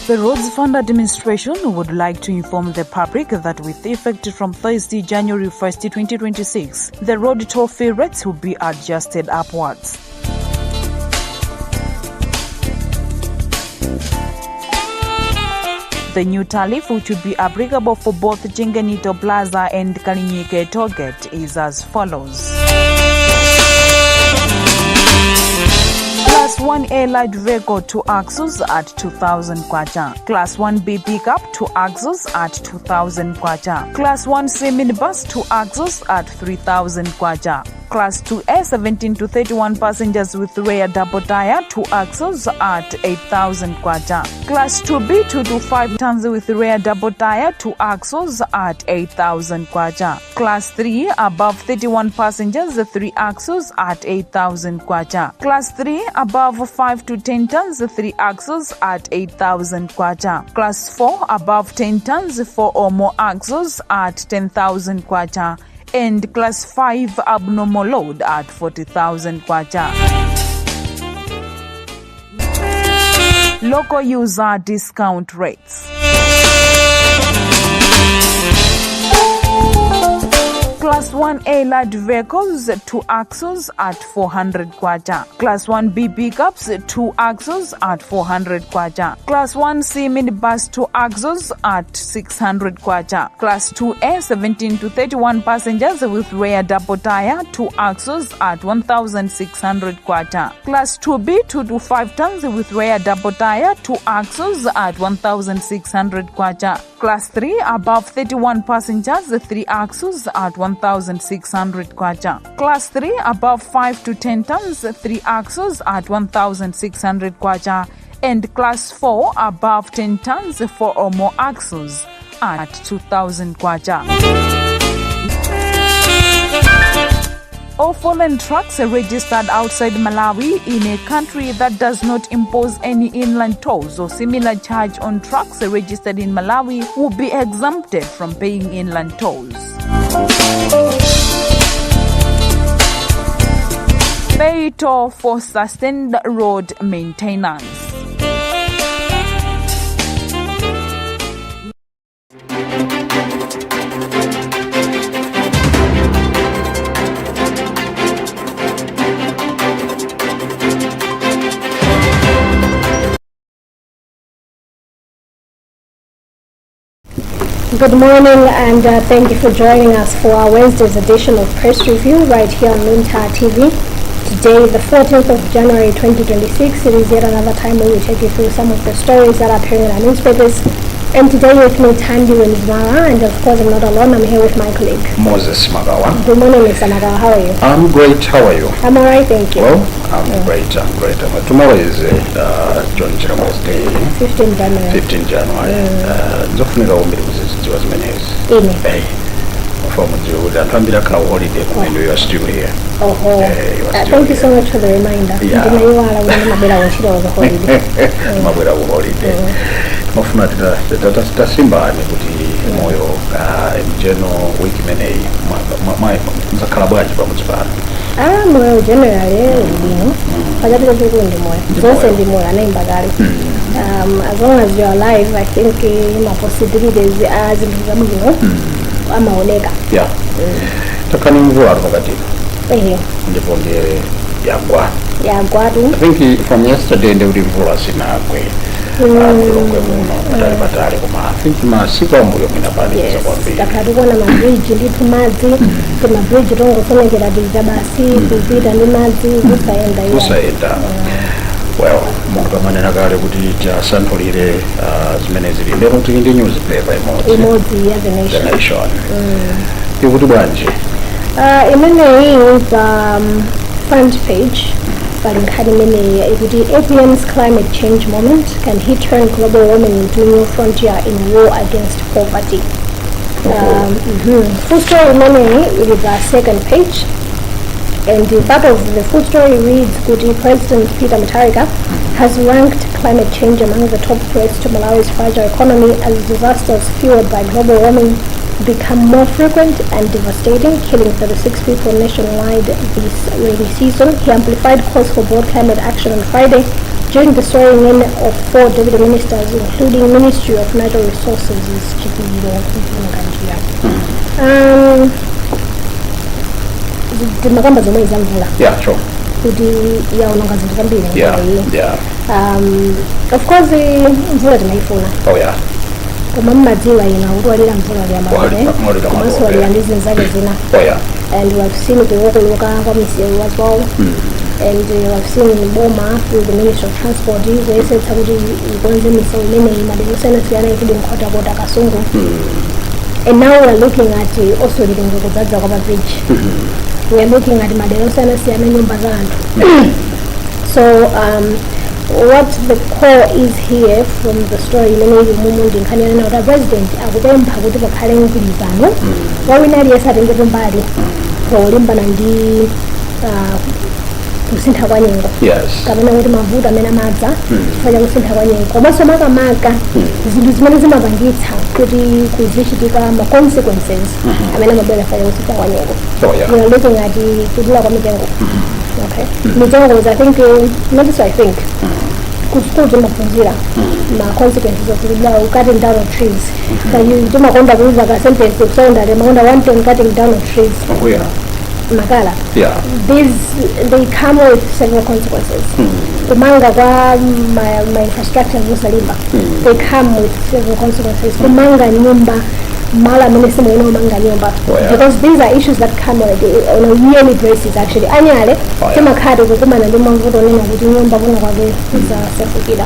The Roads Fund Administration would like to inform the public that with effect from Thursday, January 1st, 2026, the road toll fee rates will be adjusted upwards. The new tariff, which will be applicable for both Chinganito Plaza and Kalinyike Tollgate, is as follows. Class 1A light vehicle 2 axles at 2,000 kwacha. Class 1B pickup 2 axles at 2,000 kwacha. Class 1C minibus 2 axles at 3,000 kwacha. Class 2A 17 to 31 passengers with rear double tire 2 axles at 8,000 kwacha. Class 2B 2 to 5 tons with rear double tire 2 axles at 8,000 kwacha. Class 3 above 31 passengers 3 axles at 8,000 kwacha. Class 3 above 5 to 10 tons 3 axles at 8,000 kwacha. Class 4 above 10 tons 4 or more axles at 10,000 kwacha. And Class 5 abnormal load at 40,000 kwacha. Local user discount rates. Class 1A light vehicles 2 axles at 400 kwacha. Class 1B pickups 2 axles at 400 kwacha. Class 1C minibus 2 axles at 600 kwacha. Class 2A 17 to 31 passengers with rear double tire 2 axles at 1,600 kwacha. Class 2B 2 to 5 tons with rear double tire 2 axles at 1,600 kwacha. Class 3 above 31 passengers 3 axles at 1,600 kwacha. Class 3 above 5 to 10 tons 3 axles at 1,600 kwacha. And Class 4 above 10 tons 4 or more axles at 2,000 kwacha. All foreign trucks registered outside Malawi in a country that does not impose any inland tolls or similar charge on trucks registered in Malawi will be exempted from paying inland tolls. Pay toll for sustained road maintenance. Good morning and thank you for joining us for our Wednesday's edition of Press Review right here on Luntha TV. Today, the 14th of January 2026, it is yet another time when we take you through some of the stories that are appearing in our newspapers. And today with me, Tandy Winzmara, and of course I'm not alone, I'm here with my colleague Moses Magawa. Good morning, Mr. Magawa, how are you? I'm great, how are you? I'm alright, thank you. Well, I'm great. Tomorrow is John Chiramo's Day. 15 January. 15 January. Zofunira ombiri kuzizidziwa zimenezi. Ine. From the Atambira Cow holiday when you are still here. Thank you so much for the reminder. Yeah. Holiday. Mofuna tasimba kuti moyo mjeno wiki menei mzakalabwaji pamudzi pano. Moyo generally bino pakati kuti ndi moyo zonse ndi moyo anaimbakale. As long as you are alive, I think my possibilities are zinthu zabwino amaoneka. Yeah. Takani mvula pakati. Ndipo ndiye yagwa. Tu. I think from yesterday ndi mvula sinagwe. Batali kuma I think masiku ambuyo minapaniza kwambiri. Takatuona mabridge ndipo madzi, kuma bridge tongo sonekera diza basi kupita ndi madzi kusaenda. Well, mungu manena kale kuti tisanthulire zimene zili lero kuti ndi newspaper imodzi ya The Nation. Ikuti bwanji? Imeneyi pa front page. APM's climate change moment, can he turn global warming into a new frontier in war against poverty? Full story money with the second page, and the part of the full story reads, President Peter Mutharika has ranked climate change among the top threats to Malawi's fragile economy as disasters fueled by global warming become more frequent and devastating, killing 36 people nationwide this rainy season. He amplified calls for bold climate action on Friday, during the swearing in of 4 deputy ministers, including Ministry of Natural Resources, is Chipiro Nganjia. The Magamba Zuma is Amvula. Yeah, sure. Of course, mvula tunaifuna. Oh yeah. Kama maziwa inaurwalira mvula ya mabele. Kama swali ya ndizi nzake zina. Oh yeah. And we have seen the local kwa misiyo as well. And we have seen in Boma through the Ministry of Transport, they said somebody kwanza misiyo mene madeno sana siana ikidi mkota kwa Kasungu. And now we are looking at also the Ngogozaza Kaba Bridge. We are looking at madeno sana siana nyumba za antu. So what the core is here from the story, the president akupemba kuti pakhale mgwirizano wawina aliyese atengere mbali polimbana ndi kusintha kwa nyengo kapena kuti mavuto amene amadza chifukwa cha kusintha kwa nyengo komanso makamaka zinthu zimene zimapangitsa kuti kuzichitika ma consequences amene amabwera chifukwa cha kusintha kwa nyengo. We are looking at kudula kwa mitengo. Okay. Mitengo is, I think, not just I think, kufukuza mapungira ma consequences of cutting down of trees. So you do makonda kuuza ka sentence of sound that makonda one time cutting down of trees. Makala. Yeah. They come with several consequences. Kumanga kwa my infrastructure musalimba. They come with several consequences. Kumanga nyumba mala munisimo ino manga nyumba. Because these are issues that come on a yearly basis actually. Annually, kama kadi kukumana ndi mavuto nena kuti nyumba kuna kwa za sefukida.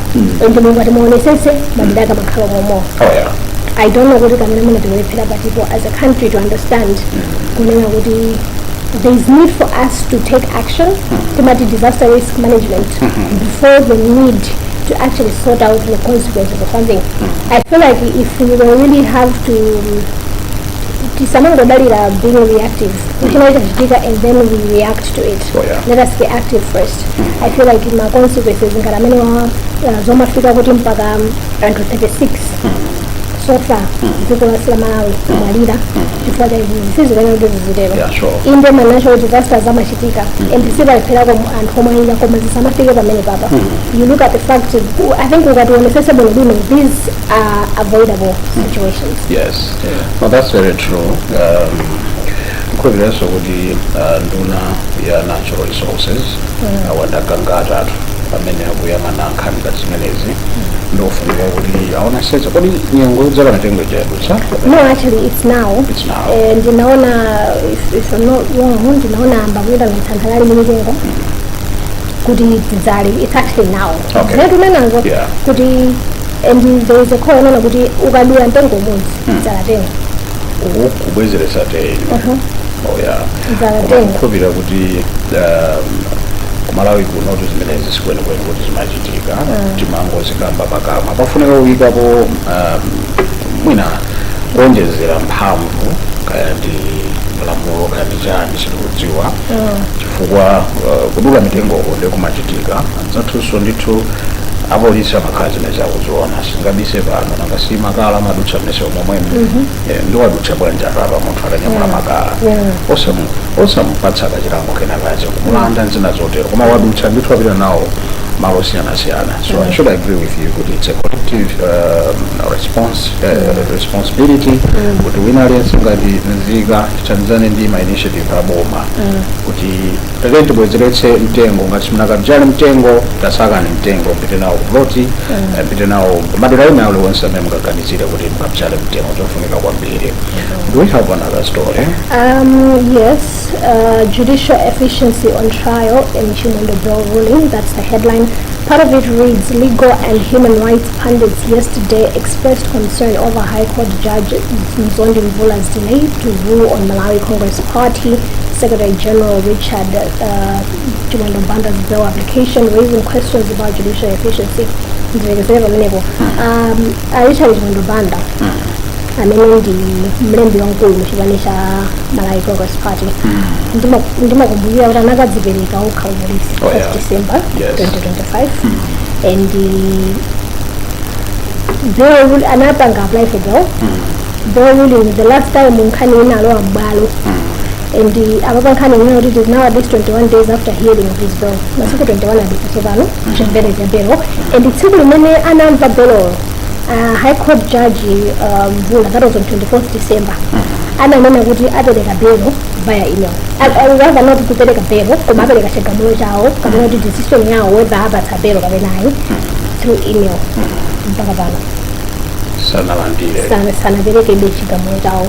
Ndo mungu atimuone sese madidaka makalo momo. I don't know what it is to develop people as a country to understand there is need for us to take action to disaster risk management before the need to actually sort out the consequences of something. I feel like if we really have to someone being reactive, we can and then we react to it. Let us be active first. I feel like in my consequences in Karameno Zoma Fika Mpaka and 36 so far, people are Malawi, Malida, before they this is in the natural disasters Zamashitika, and the civil Pelago and Homaina Samafika many Baba. You look at the fact, I think we got to accessible women, these are avoidable situations. Yes. Well, that's very true. Kubireso kudi nduna ya natural resources awandakangata pamene akuyang'ana nkhani zimenezi ndofunika kuti aona sense kodi nyengo dzaka natengo chadutsa. No, actually it's now. And ndinaona if I'm not wrong, ndinaona ambakuita mtandalali mwenyewe kuti tidzali. It's actually now. Okay. Kuti and there is a call on kuti ukadula ntengo mudzi dzala tengo. Kubwezeresa tengo. Kubira kuti Malawi kuno zimenezi sikwene kuti zimachitika timango zikamba pakama pafunika kuyikapo mwina kuonjezera mphamvu kaya ndi malamulo kaya ndi chani sikudziwa chifukwa kudula mitengo ndikumachitika anzathuso ndithu apolisi amakhazi nezakuziona singabise pano nangasi makala madutsa mnese omwemwe ndiwadutsa bwanja apa munthu atanyamula makala osamupatsa kachilango kena kache kumulanda nzina zotero koma wadutsa ndithu apita nawo malo siyana. So I should agree with you that it's a collective responsibility kuti wina aliyense ngati nzika Tanzania ndima initiative aboma kuti takenti bwezeretse mtengo ngati mnakabjali mtengo tasakani mtengo mpite nawo kuloti mpite nawo madera ina ule wonse amene mukaganizira kuti mukabjali mtengo tofunika kwambiri. Do we have another story? Yes, judicial efficiency on trial in Chimondo Bill ruling, that's the headline. Part of it reads, legal and human rights pundits yesterday expressed concern over High Court Judge Mzondi Mvula's delay to rule on Malawi Congress Party Secretary General Richard Chimondo Banda's bill application, raising questions about judicial efficiency. Richard Chimondo Banda amene ndi mlembi wankulu muchipanisha Malawi Congress Party ndimakumbukira kuti anakadzipereka okha umulisi December 2025 and bill anapanga apply for bill ruling the last time nkhani inalowa m'bwalo and ababankhani ngenxa it is now at least 21 days after hearing his bill masiku 21 adipasovano chimvereza belo and tsiku limene anamva belo high court judge Mvula, that was on 24th December ananena kuti apereka belo via email rather not kupereka belo koma apereka chigamulo chawo kapena kuti decision yawo whether apatsa belo kapenayi through email mpaka pano sanapereke ibe chigamulo chawo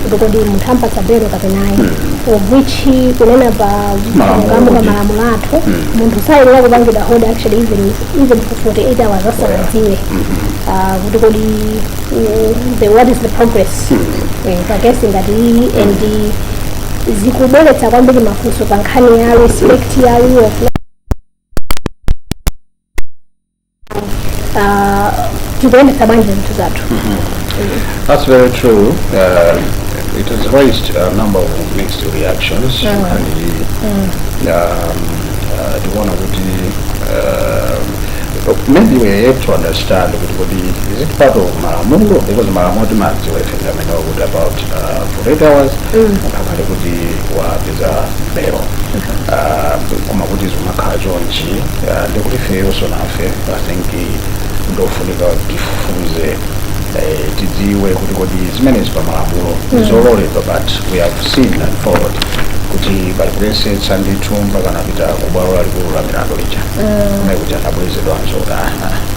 kuti kodi munthu ampatsa belo kapenayi of which kunena pa ngamuka malamulo athu munthu sayenera kupangidwa hold actually even for 48 hours asanadziwe kuti kodi what is the progress pagesi ngati iyi and zikubweretsa kwambiri mafunso pa nkhani ya respect ya rule of law tikuendesa bwanji zinthu zathu. That's very true. It has raised a number of mixed reactions and maybe we have to understand is it part of Maramulo, because Maramulo demands you know about 48 hours what is a bail Kumabuti is Makajonchi the also I think as many as Maramulo is already but we have seen and followed kuti balibese Sunday tumba kana pita kubarola likulu mirandolicha mekuti anabwezedwa nzoda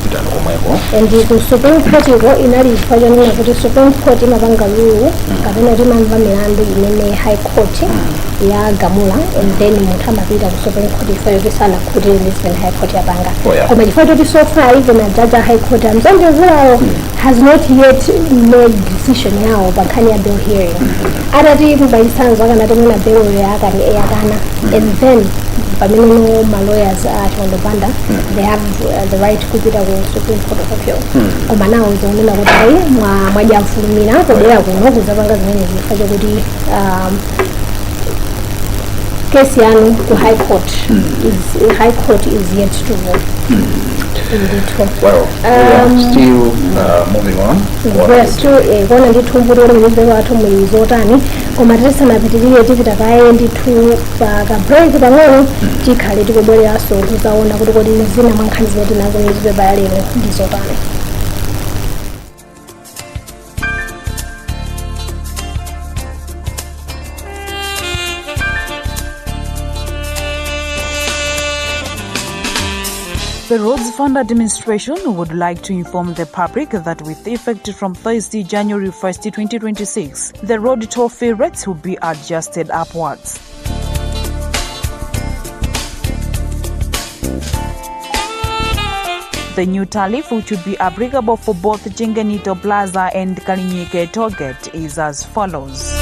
pitano komweko and the Supreme Court iko inali ifanyanira kuti Supreme Court imapanga rule kapena timamva milandu imene High Court ya gamula and then munthu amapita ku Supreme Court ifayo kisana kuti Lisbon High Court yapanga koma chifukwa choti so far even a judge High Court amzanjezerawo has not yet made decision yawo pa nkhani ya bill hearing atati kubayisanzo akanati mwina bill yakani eyakana and then pamene ma lawyers chondopanda they have the right kupita ku Supreme Court of Appeal koma nawo zonena kuti mwajamfulumira podera kuno kuzapanga zimene zifake kuti case yanu ku High Court is yet to vote. Well, we are still moving on. We are still going to do more koma tisanapitirire tipita kaendi tu break pang'ono tikhale tikubwereranso kuzaona kuti kodi zina mwa nkhani zimene tinazo newspaper ya lero ndizotani. The Roads Fund Administration would like to inform the public that with effect from Thursday, January 1st, 2026, the road toll fee rates will be adjusted upwards. The new tariff, which will be applicable for both Chinganito Plaza and Kalinyike Tollgate, is as follows.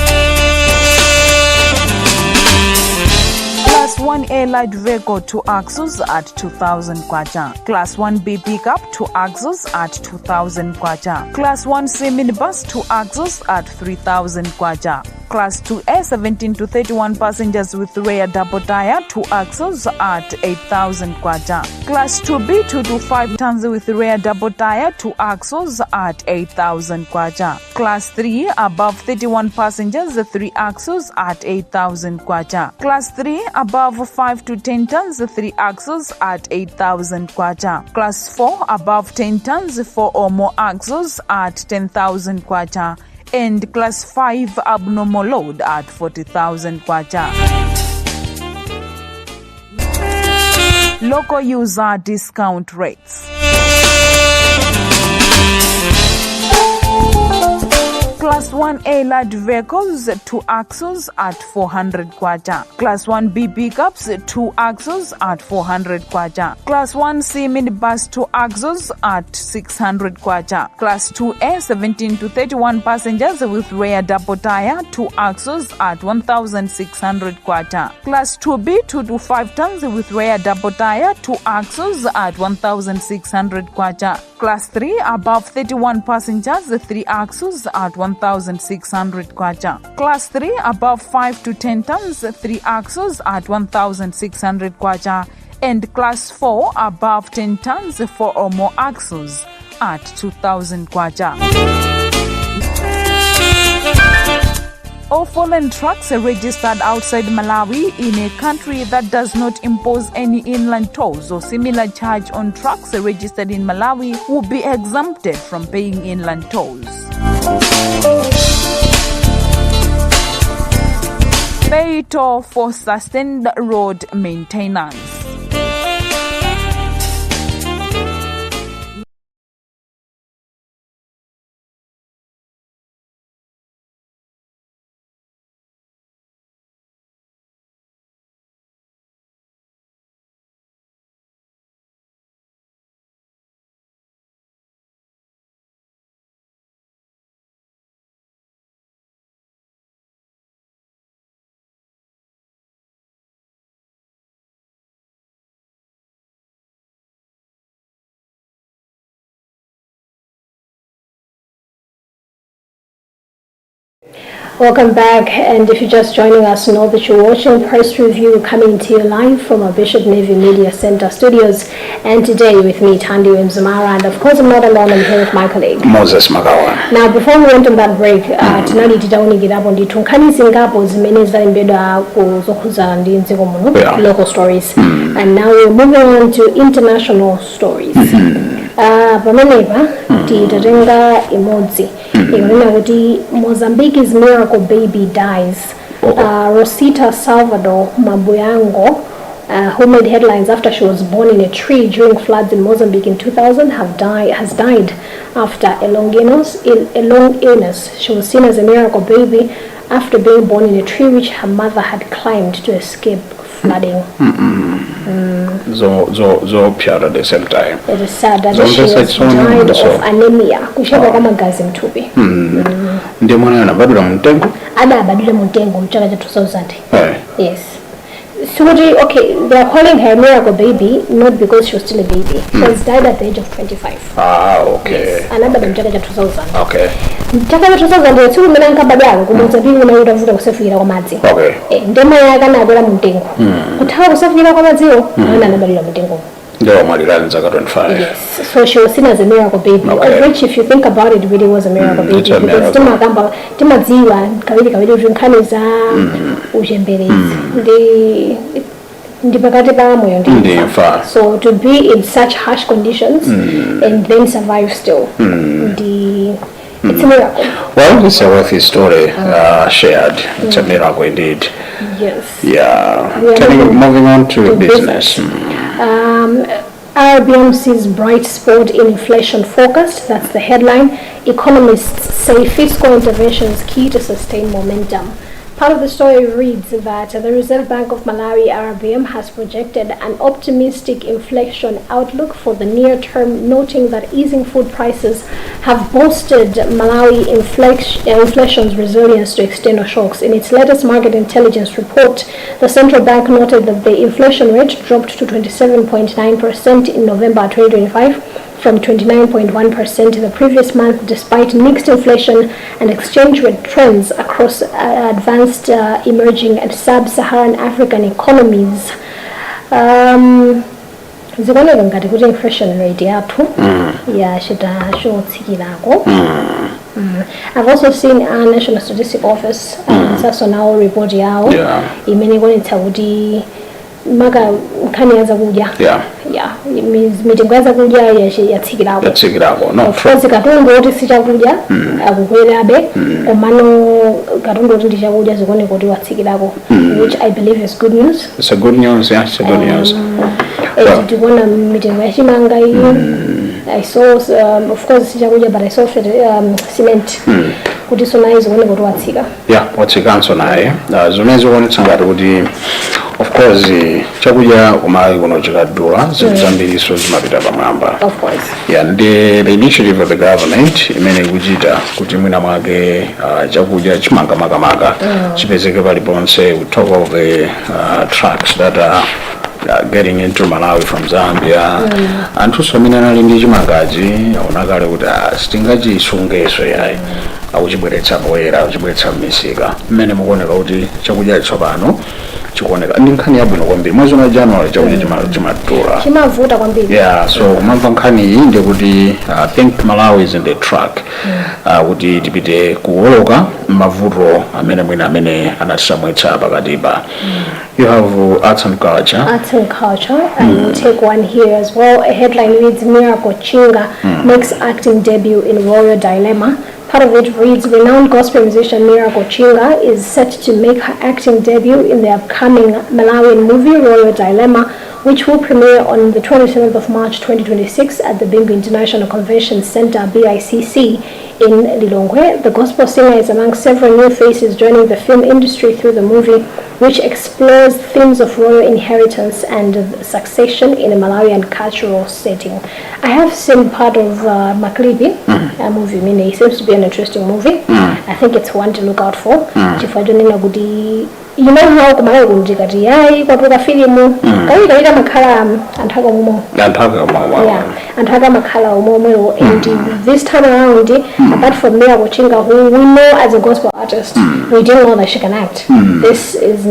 Class 1A light vehicle 2 axles at 2,000 kwacha. Class 1B pickup 2 axles at 2,000 kwacha. Class 1C minibus 2 axles at 3,000 kwacha. Class 2A 17 to 31 passengers with rear double tire 2 axles at 8,000 kwacha. Class 2B 2 to 5 tons with rear double tire 2 axles at 8,000 kwacha. Class 3 above 31 passengers 3 axles at 8,000 kwacha. Class 3 above 5 to 10 tons 3 axles at 8,000 kwacha. Class 4 above 10 tons 4 or more axles at 10,000 kwacha. And Class 5 abnormal load at 40,000 kwacha. Local user discount rates. Class 1A light vehicles 2 axles at 400 kwacha. Class 1B pickups 2 axles at 400 kwacha. Class 1C minibus 2 axles at 600 kwacha. Class 2A 17 to 31 passengers with rear double tire 2 axles at 1,600 kwacha. Class 2B 2 to 5 tons with rear double tire 2 axles at 1,600 kwacha. Class 3 above 31 passengers 3 axles at 1,600 kwacha. Class 3 above 5 to 10 tons 3 axles at 1,600 kwacha. And Class 4 above 10 tons 4 or more axles at 2,000 kwacha. All foreign trucks registered outside Malawi in a country that does not impose any inland tolls or similar charge on trucks registered in Malawi will be exempted from paying inland tolls. Pay toll for sustained road maintenance. Welcome back, and if you're just joining us, know that you're watching Press Review coming to you live from our Bishop Navy Media Center studios, and today with me, Thandi Mzumara, and of course I'm not alone, I'm here with my colleague Moses Magawa. Now, before we went on that break, tinali titaonekerapo ndi tunkhani zingapo zimene zalembedwa kuzokhudza ndi mdziko muno, local stories, and now we're moving on to international stories. Pamenepa titatenga imodzi ikunena kuti Mozambique's miracle baby dies. Rosita Salvador Mabuyango, who made headlines after she was born in a tree during floods in Mozambique in 2000, has died after a long illness. She was seen as a miracle baby after being born in a tree which her mother had climbed to escape flooding. Pure at the same time. It is sad that she was died of anemia. Kushaba kama gazi mtupi. Ndiye mwana anabadula mtengo? Adabadula mtengo mchaka cha 2000. Yes. So okay, they are calling her miracle baby not because she was still a baby. She has died at the age of 25. Okay. Yes. Anabadula mchaka cha 2000. Okay. Mchaka cha 2000 ndio tsiku mena nkabadala kumuzabiri unayoda vuta kusafira kwa madzi. Okay. Ndema yake anabadula mtengo. Kuthawa kusafira kwa madziwo, ana anabadula mtengo. Ndio mwalilani zaka 25. Yes. So she was seen as a miracle baby. Of which, if you think about it, really was a miracle baby. Because timadziwa kawiri zvinkhani za uchemberezi. So to be in such harsh conditions and then survive still, it's a miracle. Well, it's a worthy story shared. It's a miracle indeed. Yes. Yeah. Moving on to business. RBM sees bright spot in inflation forecast. That's the headline. Economists say fiscal intervention is key to sustain momentum. Part of the story reads that the Reserve Bank of Malawi, RBM, has projected an optimistic inflation outlook for the near term, noting that easing food prices have bolstered Malawi inflation's resilience to external shocks. In its latest market intelligence report, the central bank noted that the inflation rate dropped to 27.9% in November 2025 from 29.1% the previous month, despite mixed inflation and exchange rate trends across advanced, emerging and sub-Saharan African economies. Zikuoneka ngati kuti inflation rate yathu yachotsikirako. I've also seen our National Statistics Office sasa nawo report yawo imene ikuonetsa kuti maka nkhani ya zakudya mitengo ya zakudya yatsikirako. Of course katundu oti si chakudya akukwerabe komano katundu oti ndi chakudya zikuoneka kuti watsikirako, which I believe is good news. It's a good news, yeah, it's a good news. Tikuona mitengo ya chimanga iyi. I saw of course si chakudya, but I saw cement kuti sonayi zikuoneka kuti watsika. Yeah, watsikanso naye. Zimene zikuonetsa ngati kuti of course chakudya kumalawi kuno chikadula zinthu zambiriso zimapita pamwamba. Of course. Yeah, the initiative of the government imene ikuchita kuti mwina mwake chakudya chimanga chipezeke paliponse. We talk of the trucks that are getting into Malawi from Zambia. Anthu somene anali ndi chimangachi aonakale kuti sitingachisungeso yayi akuchibweretsa poyera akuchibweretsa m'misika mmene mukuoneka kuti chakudya tsopano chikuoneka ndi nkhani yabwino kwambiri mwezi wa January chakuti chimatura chimavuta kwambiri. Yeah, so kumamva nkhani iyi ndikuti I think Malawi is in the track kuti tipite kuwoloka mavuto amene anatisamwetsa pakatipa. You have arts and culture. Arts and culture, and we'll take one here as well. A headline reads, Miracle Chinga makes acting debut in Royal Dilemma. Part of it reads, renowned gospel musician Miracle Chinga is set to make her acting debut in the upcoming Malawian movie Royal Dilemma, which will premiere on the 27th of March 2026 at the Bingu International Convention Center, BICC, in Lilongwe. The gospel singer is among several new faces joining the film industry through the movie, which explores themes of royal inheritance and succession in a Malawian cultural setting. I have seen part of Maklibi, a movie. I mean, it seems to be an interesting movie. I think it's one to look out for. You know how kumala kunjikati yai kwa tuka filimu kaida makala antaka umo antaka makala umo and this time around apart from Miracle Chinga, who we know as a gospel artist, we didn't know that she can act. This is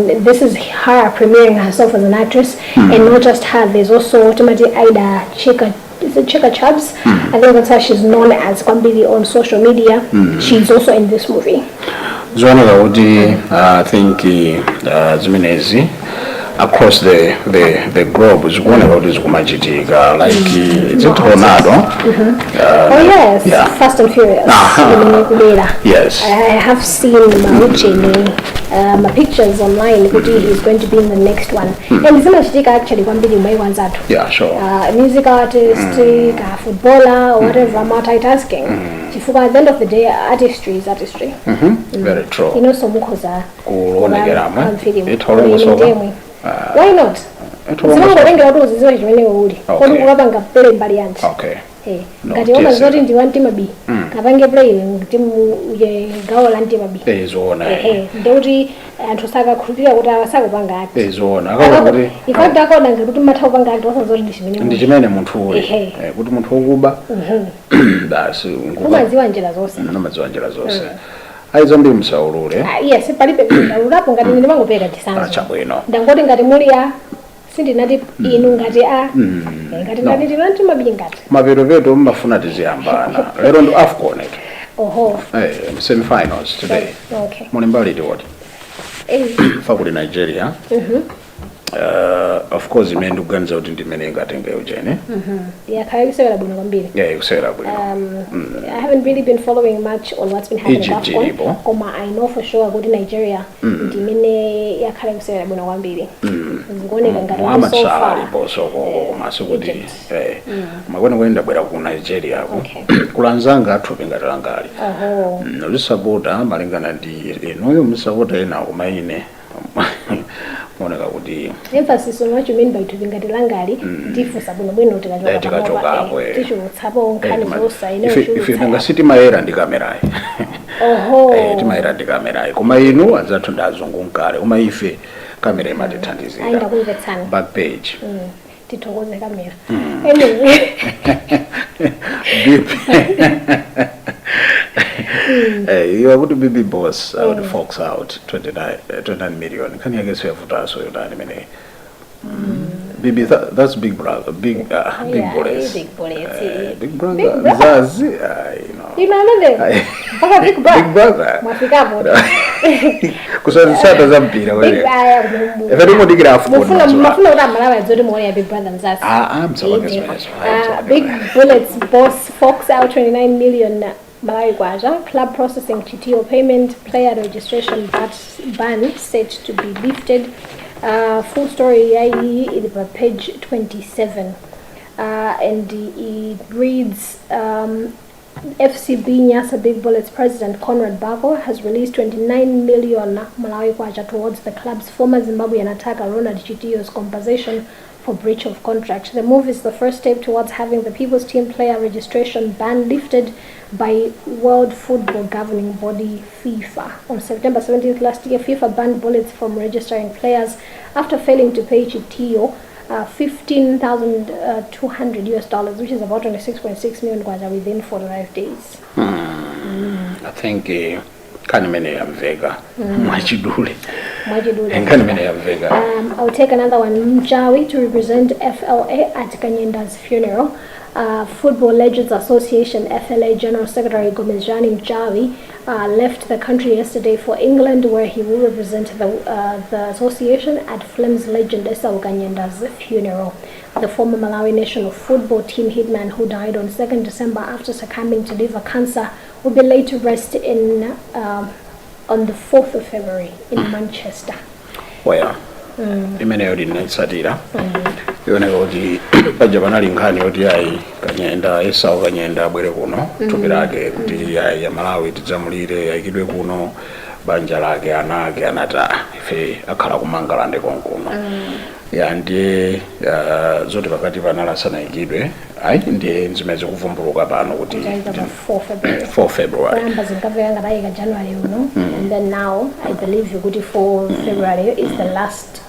her premiering herself as an actress, and not just her, there's also automatically Ida Chika. Is it Chika Chubbs? I think that's how she's known as Kwambili on social media. She's also in this movie. Zwana Udi, I think Zimenezi across the globe is going about this kumajitika like is it Ronaldo? Oh yes, yeah. Fast and Furious. Yes. I have seen my pictures online. He's going to be in the next one. And Zimajitika actually yeah, sure. Music artist, footballer, or whatever, multitasking. At the end of the day, artistry is artistry. Very true. You know, some koza. Why not? Okay. Hey, ngati oma zoti ndi one team B. Kapange play team uje gawo la team B. Bezona. Ndoti anthu saka khulupira kuti asakupanga ati. Bezona. Akakuti. Ifakta akona ngati mathawu panga ati osazoti ndi chimene. Ndi chimene munthu uli. Kuti munthu ukuba. Basi nguba. Umaziwa njira zonse. Umaziwa njira zonse. Aizombi msaulule. Yes, palibe msaululapo ngati ndi mangopeka tisanzo. Chabwino. Ndangoti ngati muli ya sindi nati inu ngati a ngati ngati timanti mabingati mapeto mafuna tiziyambana lero ndo AFCON it semi-finals today. Okay. Mulimbali ti what fakuli Nigeria. Of course imene ndikuganiza kuti ndimene ingatenge ujene yakhala kusewera bwino kwambiri. Kusewera bwino. I haven't really been following much on what's been happening at AFCON. Koma I know for sure kuti Nigeria ndimene yakhala kusewera bwino kwambiri. Zikuoneka ngati so far komanso kuti makwene kwenda bwera ku Nigeria kulanzanga athupi ngati langali ulisapota malingana ndi inoyo musapota ena kumaine moneka kuti emphasis on what you mean by to ngati langali ndifusa bwino tikachokapo tichotsapo nkhani zosa ife ngasiti mayera ndi kamerayi timayera ndi kamerayi koma inu adzathu ndazungu nkale koma ife kamera imatithandizira aenda kuimvetsana back page tithokoze kamera anyway you are going to be boss out the folks out 29 million can you guess where for so you done many Bibi, that's Big Brother, big bullets. Big bullets. Big Brother. Zazi, you know them. Big Brother. Big Brother. Mafikapo. Kusa sata zampira wewe. If I don't dig it off. Mafuna utamala zodi moya Big Brother mzazi. I'm so Big Bullets boss Fox out 29 million Malawi Kwaja. Club processing Chitio payment, player registration ban set to be lifted. Full story is page 27 and it reads FCB Nyasa Big Bullets president Conrad Bago has released 29 million Malawi Kwacha towards the club's former Zimbabwean attacker Ronald Chitio's compensation for breach of contract. The move is the first step towards having the People's Team player registration ban lifted by World Football Governing Body FIFA. On September 17th last year, FIFA banned Bullets from registering players after failing to pay Chitio $15,200, which is about 26.6 million kwacha within 45 days. I think kanimene yamveka mwachidule I'll take another one. Mjawi to represent FLA at Kanyenda's funeral. Football Legends Association FLA General Secretary Gomezjani Mjawi left the country yesterday for England, where he will represent the association at Flames legend Esau Kanyenda's funeral. The former Malawi national football team hitman, who died on 2nd December after succumbing to liver cancer, will be laid to rest on the 4th of February in Manchester. Where? Imeneyo ndinayitsatira yoneka kuti paja panali nkhani yoti ayi Kanyenda Esau Kanyenda abwere kuno thupi lake kuti ayi ya Malawi tidzamulire ayikidwe kuno banja lake ana ake anata ife akhala kumangalande konkuno ya ndiye zoti pakati panalasana ikidwe ayi ndiye nzimeze kuvumbuluka pano kuti 4 February January and then now I believe you go to 4 February is the last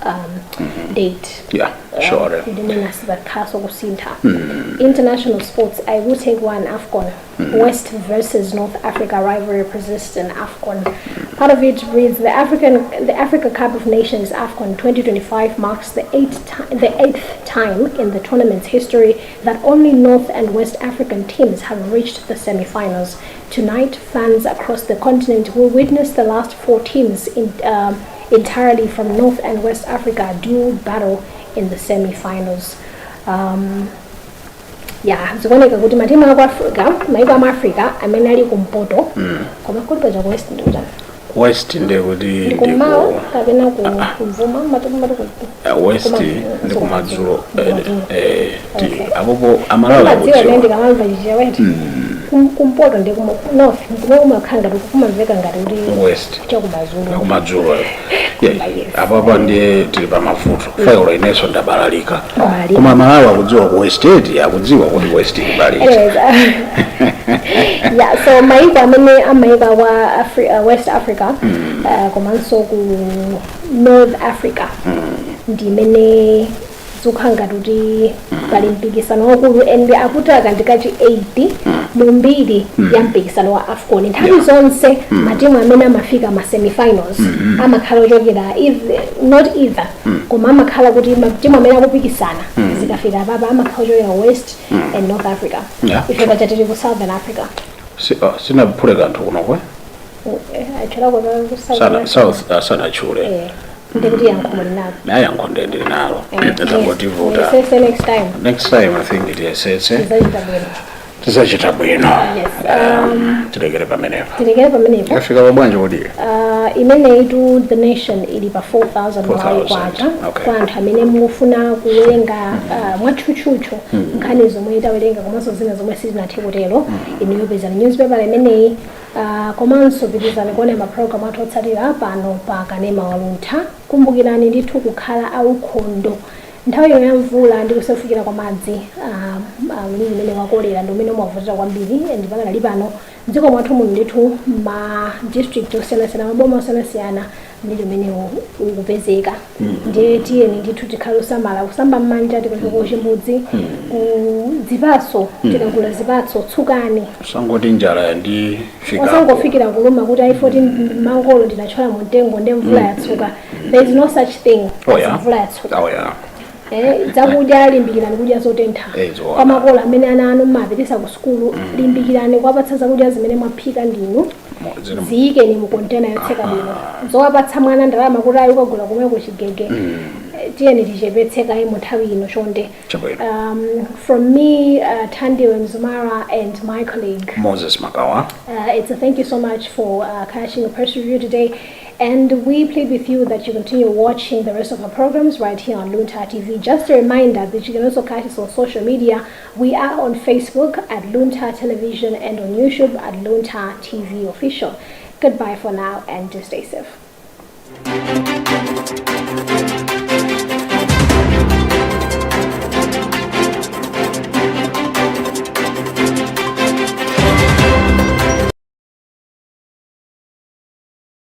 date. Yeah, sure. International sports, I will take one. AFCON. West versus North Africa rivalry persists in AFCON. Part of it reads the Africa Cup of Nations AFCON 2025 marks the eighth time in the tournament's history that only North and West African teams have reached the semi-finals. Tonight, fans across the continent will witness the last 4 teams entirely from North and West Africa do battle in the semi-finals. Zikuoneka kuti matimu aku Africa, maiko ama Africa amene ali kumpoto koma kuli paja West ndi kutani. West ndiye kuti kumawa kapena kumvuma matimu West ndi kumadzulo apopo Amalawi akudziwa ndi kamalva chichewetu kumpoto ndi north kumakhanga kumamveka ngati kuti West kumadzulo apo ndiye tili pa mafuto failo ineso ndabalalika koma Amalawi akudziwa ku West akudziwa kuti West ibalika. Yeah, so maiko amene amaika wa West Africa komanso ku North Africa ndi imene zukhanga kuti pali mpikisano wakulu and akutaka ndikachi 80 mumbiri ya mpikisano wa AFCON. Nthawi zonse matimu amene amafika ma semi-finals amakhala ochokera not either koma amakhala kuti matimu amene akupikisana zikafika papa amakhala ochokera West and North Africa. Ife pachatiri ku Southern Africa. Sinaphule kanthu kuno kwe? Achera ku South sana chule. Ndikuti yankho linalo. Yankho ndendili nalo. Ndatangotivuta. Next time I think it is tisachita bwino. Tilekere pamenepo. Afika wabwanje kodi. Imene itu the nation ili pa 4,000 Malawi kwacha. Kwa anthu amene mufuna kuwerenga mwatchuchucho nkhani zomwe tawerenga komanso zina zomwe sizinathe kutero iniyopeza newspaper imeneyi komanso pitizani kuona maprogram athu otsatira pano pa kanema wa Luntha. Kumbukirani ndithu kukhala aukhondo nthawi ya mvula ndi kusefukira kwa madzi mlimi imene wakolera ndi umene umavutira kwambiri ndi pakali pano dziko mwathu muno ndithu ma district osiyanasiyana maboma osiyanasiyana ndi umene ukupezeka ndiye tiyeni ndithu tikhale osamala kusamba m'manja tikachoko chimbudzi zipatso tikagula zipatso tsukani usangoti njala ndi fika usangofikira kuluma kuti aifoti mangolo ndinachola mu mtengo ndi mvula yatsuka. There is no such thing as mvula yatsuka. Zakudya limbikirani kudya zotentha kwa makolo amene ana anu mapitisa ku sukulu limbikirani kuwapatsa zakudya zimene mwaphika ndinu ziyikeni mu container yotseka bwino zowapatsa mwana ndalama kuti ayi ukagula kumwe ku Chigege tiyeni tichepetseka mu nthawi ino chonde. From me, Thandi Wenzumara and my colleague Moses Makawa, it's a thank you so much for catching a press review today. And we plead with you that you continue watching the rest of our programs right here on Luntha TV. Just a reminder that you can also catch us on social media. We are on Facebook at Luntha Television and on YouTube at Luntha TV Official. Goodbye for now and just stay safe.